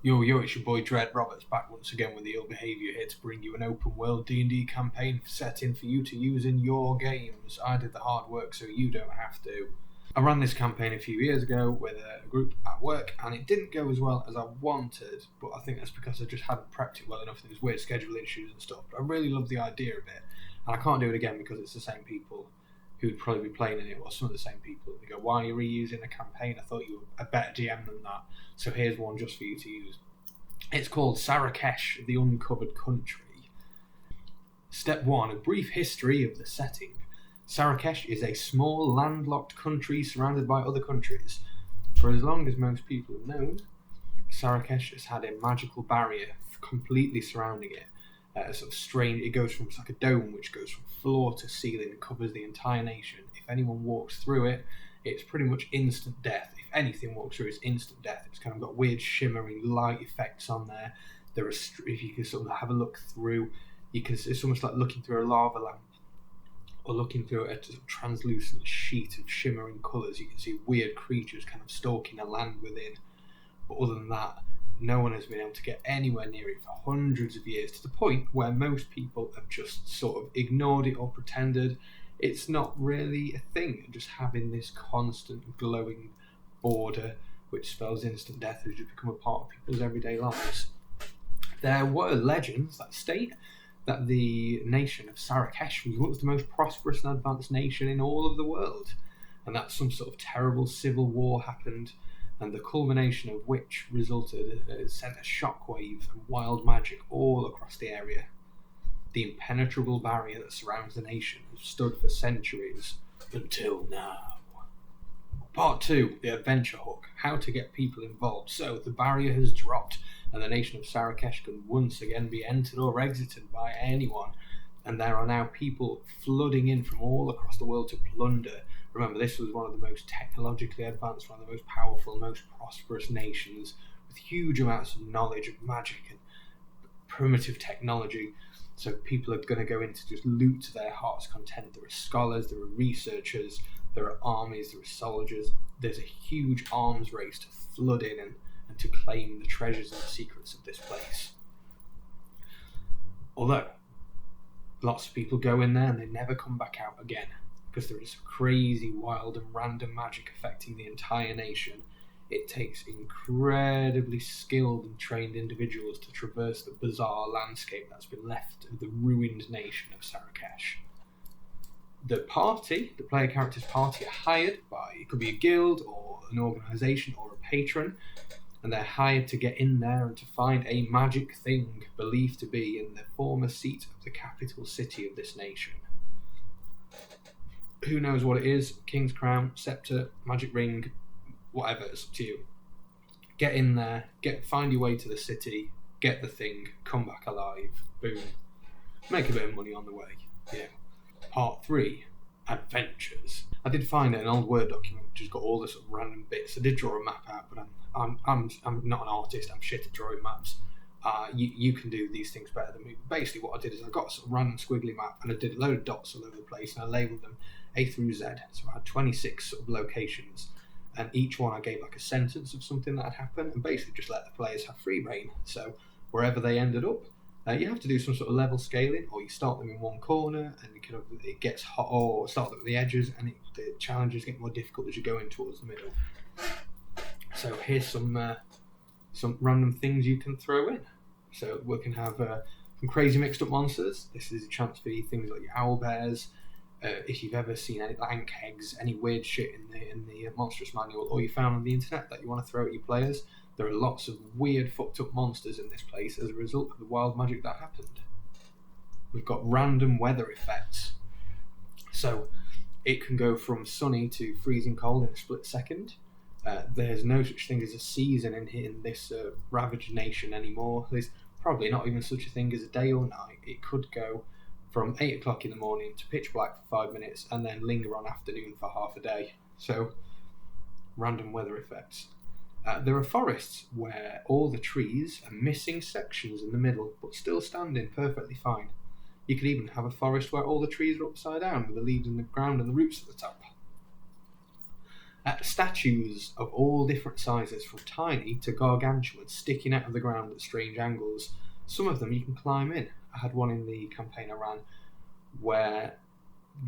Yo, it's your boy Dread Roberts back once again with the Ill Behaviour here to bring you an open world D&D campaign setting for you to use in your games. I did the hard work so you don't have to. I ran this campaign a few years ago with a group at work and it didn't go as well as I wanted, but I think that's because I just hadn't prepped it well enough. There was weird scheduling issues and stuff, but I really love the idea of it and I can't do it again because it's the same people who'd probably be playing in it, or some of the same people. They go, why are you reusing a campaign? I thought you were a better DM than that. So here's one just for you to use. It's called Sarakesh the Uncovered Country. Step 1, a brief history of the setting. Sarakesh is a small landlocked country surrounded by other countries. For as long as most people have known, Sarakesh has had a magical barrier completely surrounding it. Sort of strange. It goes from, it's like a dome which goes from floor to ceiling and covers the entire nation. If anyone walks through it, it's pretty much instant death. If anything walks through, it's instant death. It's kind of got weird shimmering light effects on there. There are, if you can sort of have a look through, it's almost like looking through a lava lamp or looking through a sort of translucent sheet of shimmering colours. You can see weird creatures kind of stalking the land within. But other than that, no one has been able to get anywhere near it for hundreds of years, to the point where most people have just sort of ignored it or pretended it's not really a thing. Just having this constant glowing border which spells instant death has just become a part of people's everyday lives. There were legends that state that the nation of Sarakesh was once the most prosperous and advanced nation in all of the world, and that some sort of terrible civil war happened, and the culmination of which sent a shockwave and wild magic all across the area. The impenetrable barrier that surrounds the nation has stood for centuries, until now. Part 2, the adventure hook, how to get people involved. So, the barrier has dropped, and the nation of Sarakesh can once again be entered or exited by anyone, and there are now people flooding in from all across the world to plunder. Remember, this was one of the most technologically advanced, one of the most powerful, most prosperous nations, with huge amounts of knowledge of magic and primitive technology. So people are going to go in to just loot to their heart's content. There are scholars, there are researchers, there are armies, there are soldiers. There's a huge arms race to flood in and to claim the treasures and the secrets of this place. Although, lots of people go in there and they never come back out again, because there is crazy, wild and random magic affecting the entire nation. It takes incredibly skilled and trained individuals to traverse the bizarre landscape that's been left of the ruined nation of Sarakesh. The player character's party, are hired by, it could be a guild or an organisation or a patron, and they're hired to get in there and to find a magic thing believed to be in the former seat of the capital city of this nation. Who knows what it is? King's crown, scepter, magic ring, whatever, it's up to you. Get in there, find your way to the city, get the thing, come back alive, boom. Make a bit of money on the way. Yeah. Part 3, adventures. I did find an old Word document which has got all the sort of random bits. I did draw a map out, but I'm not an artist. I'm shit at drawing maps. You can do these things better than me. Basically, what I did is I got a sort of random squiggly map and I did a load of dots all over the place and I labelled them A through Z. So I had 26 sort of locations, and each one I gave like a sentence of something that had happened, and basically just let the players have free reign. So wherever they ended up, you have to do some sort of level scaling, or you start them in one corner and it gets hot, or start them at the edges and the challenges get more difficult as you go in towards the middle. So here's some random things you can throw in. So we can have some crazy mixed up monsters. This is a chance for things like your owl bears. If you've ever seen any lank eggs, any weird shit in the monstrous manual, or you found on the internet that you want to throw at your players, there are lots of weird fucked up monsters in this place as a result of the wild magic that happened. We've got random weather effects. So it can go from sunny to freezing cold in a split second. There's no such thing as a season in this ravaged nation anymore. There's probably not even such a thing as a day or night. It could go from 8 o'clock in the morning to pitch black for 5 minutes and then linger on afternoon for half a day. So, random weather effects. There are forests where all the trees are missing sections in the middle but still standing perfectly fine. You could even have a forest where all the trees are upside down with the leaves in the ground and the roots at the top. Statues of all different sizes, from tiny to gargantuan, sticking out of the ground at strange angles. Some of them you can climb in. I had one in the campaign I ran where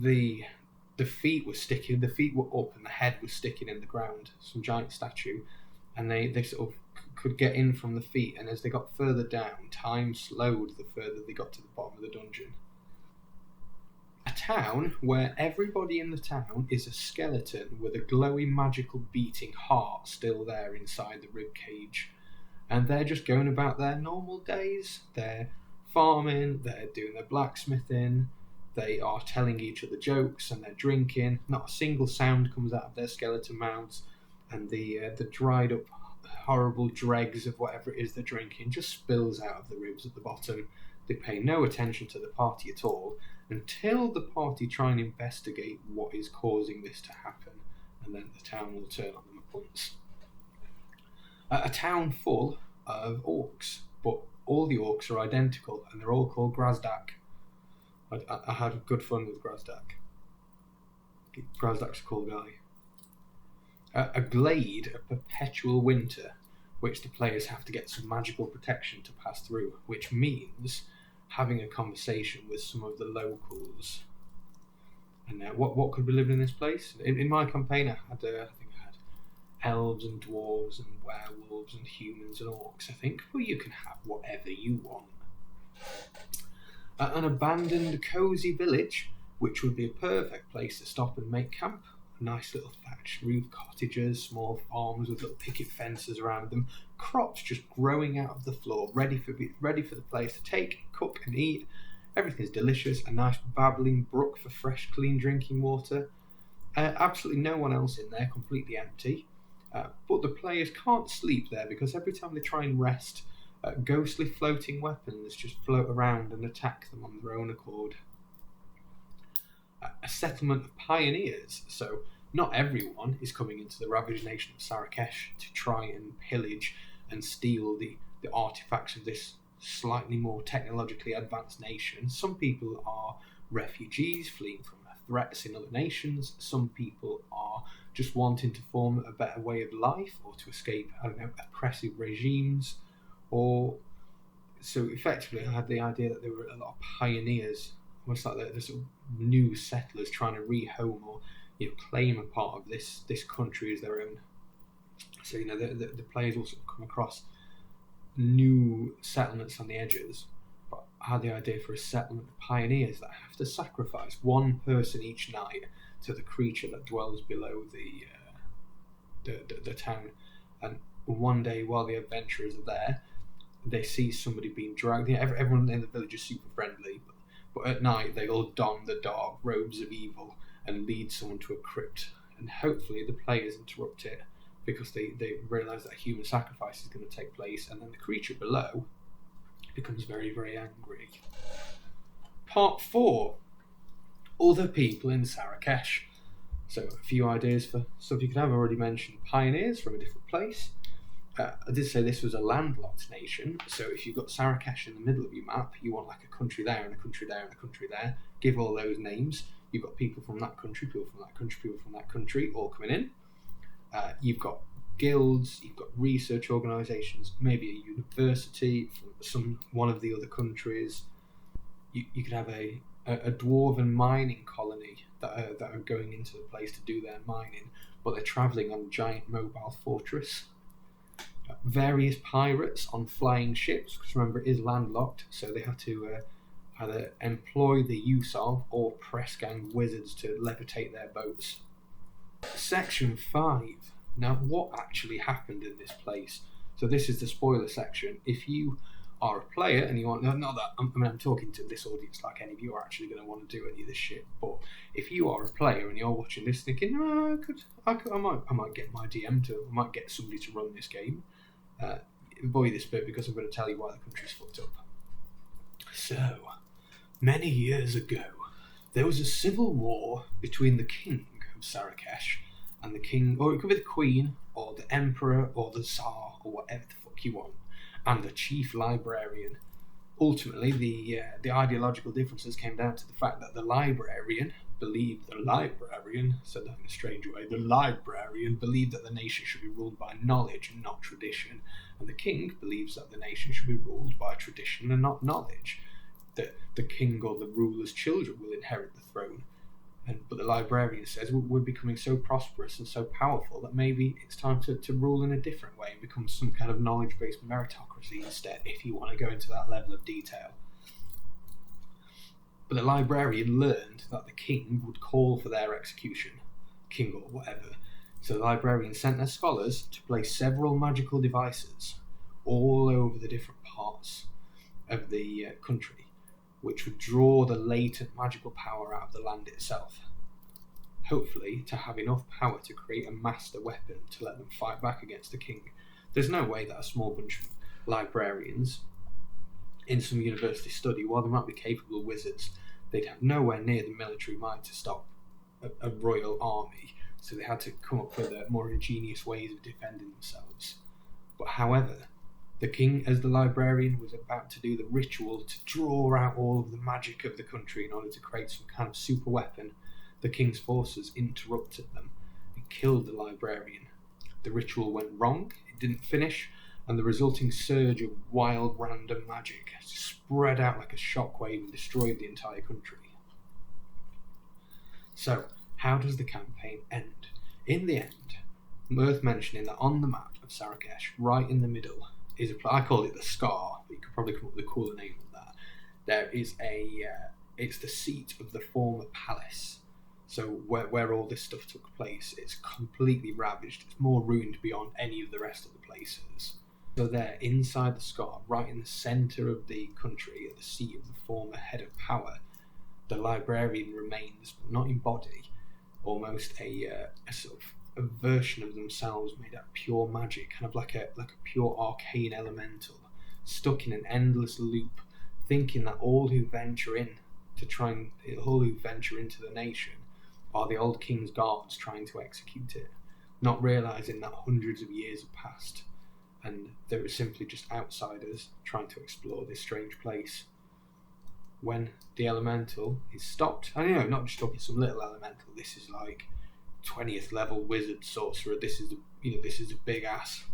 the feet were sticking, the feet were up and the head was sticking in the ground, some giant statue, and they sort of could get in from the feet, and as they got further down, time slowed the further they got to the bottom of the dungeon. A town where everybody in the town is a skeleton with a glowing, magical, beating heart still there inside the rib cage. And they're just going about their normal days. They're farming, they're doing their blacksmithing, they are telling each other jokes, and they're drinking. Not a single sound comes out of their skeleton mouths, and the dried up, horrible dregs of whatever it is they're drinking just spills out of the ribs at the bottom. They pay no attention to the party at all, until the party try and investigate what is causing this to happen, and then the town will turn on them at once. A town full of orcs, but all the orcs are identical, and they're all called Grazdak. I had good fun with Grazdak. Grazdak's a cool guy. A glade of perpetual winter, which the players have to get some magical protection to pass through, which means having a conversation with some of the locals. And what could we live in this place? In my campaign, I had elves and dwarves and werewolves and humans and orcs, I think. Well, you can have whatever you want. An abandoned, cosy village, which would be a perfect place to stop and make camp. Nice little thatched roof cottages, small farms with little picket fences around them, crops just growing out of the floor, ready for the place to take, cook and eat. Everything's delicious, a nice babbling brook for fresh, clean drinking water. Absolutely no one else in there, completely empty. But the players can't sleep there because every time they try and rest, ghostly floating weapons just float around and attack them on their own accord. A settlement of pioneers, so not everyone is coming into the ravaged nation of Sarakesh to try and pillage and steal the artifacts of this slightly more technologically advanced nation. Some people are refugees fleeing from threats in other nations. Some people are just wanting to form a better way of life or to escape, oppressive regimes. Or so effectively I had the idea that there were a lot of pioneers, almost like the sort of new settlers trying to rehome or claim a part of this country as their own. So the players also come across new settlements on the edges, but I had the idea for a settlement of pioneers that have to sacrifice one person each night to the creature that dwells below the town. And one day while the adventurers are there, they see somebody being dragged. Everyone in the village is super friendly, but at night they all don the dark robes of evil and lead someone to a crypt. And hopefully the players interrupt it because they realise that a human sacrifice is going to take place, and then the creature below becomes very, very angry. Part 4. Other people in Sarakesh. So a few ideas for stuff you could have. I already mentioned pioneers from a different place. I did say this was a landlocked nation, so if you've got Sarakesh in the middle of your map, you want like a country there and a country there and a country there. Give all those names. You've got people from that country, people from that country, people from that country, all coming in. You've got guilds, you've got research organisations, maybe a university from one of the other countries. You could have a dwarven mining colony that are going into the place to do their mining, but they're travelling on a giant mobile fortress. Various pirates on flying ships, because remember it is landlocked, so they have to either employ the use of or press gang wizards to levitate their boats. Section 5. Now, what actually happened in this place? So this is the spoiler section. If you are a player and you want, not that I'm talking to this audience like any of you are actually going to want to do any of this shit, but if you are a player and you're watching this thinking, I might get my DM to, I might get somebody to run this game, avoid this bit because I'm going to tell you why the country's fucked up. So, many years ago, there was a civil war between the king of Sarakesh and the king, or it could be the queen, or the emperor, or the tsar, or whatever the fuck you want, and the chief librarian. Ultimately, the ideological differences came down to the fact that the librarian the librarian said that in a strange way, the librarian believed that the nation should be ruled by knowledge and not tradition, and the king believes that the nation should be ruled by tradition and not knowledge, that the king or the ruler's children will inherit the throne. But the librarian says we're becoming so prosperous and so powerful that maybe it's time to rule in a different way and become some kind of knowledge-based meritocracy instead, if you want to go into that level of detail. But the librarian learned that the king would call for their execution, king or whatever. So the librarian sent their scholars to place several magical devices all over the different parts of the country, which would draw the latent magical power out of the land itself, hopefully to have enough power to create a master weapon to let them fight back against the king. There's no way that a small bunch of librarians in some university study, while they might be capable wizards, they'd have nowhere near the military might to stop a royal army, so they had to come up with more ingenious ways of defending themselves. But however, the king, as the librarian, was about to do the ritual to draw out all of the magic of the country in order to create some kind of super weapon, the king's forces interrupted them and killed the librarian. The ritual went wrong, it didn't finish, and the resulting surge of wild random magic spread out like a shockwave and destroyed the entire country. So, how does the campaign end? In the end, worth mentioning that on the map of Sarakesh, right in the middle, is I call it the Scar, but you could probably come up with a cooler name than that. There is it's the seat of the former palace. So where all this stuff took place, it's completely ravaged. It's more ruined beyond any of the rest of the places. So there, inside the Scar, right in the centre of the country, at the seat of the former head of power, the librarian remains, but not in body, almost a sort of a version of themselves made out of pure magic, kind of like a pure arcane elemental, stuck in an endless loop, thinking that all who venture into the nation are the old king's guards trying to execute it, not realising that hundreds of years have passed and they were simply just outsiders trying to explore this strange place. When the elemental is stopped, and not just talking some little elemental, this is like 20th level wizard sorcerer, this is a big ass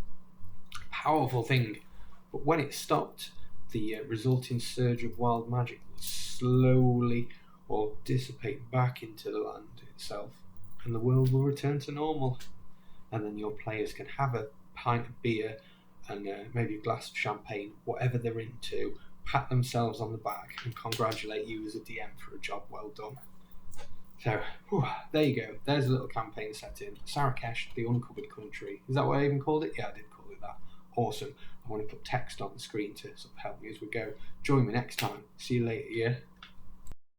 powerful thing, but when it stopped, the resulting surge of wild magic will slowly or dissipate back into the land itself, and the world will return to normal, and then your players can have a pint of beer and maybe a glass of champagne, whatever they're into, pat themselves on the back and congratulate you as a DM for a job well done. So, there you go. There's a little campaign set in. Sarakesh, the Uncovered Country. Is that what I even called it? Yeah, I did call it that. Awesome. I want to put text on the screen to sort of help me as we go. Join me next time. See you later, yeah?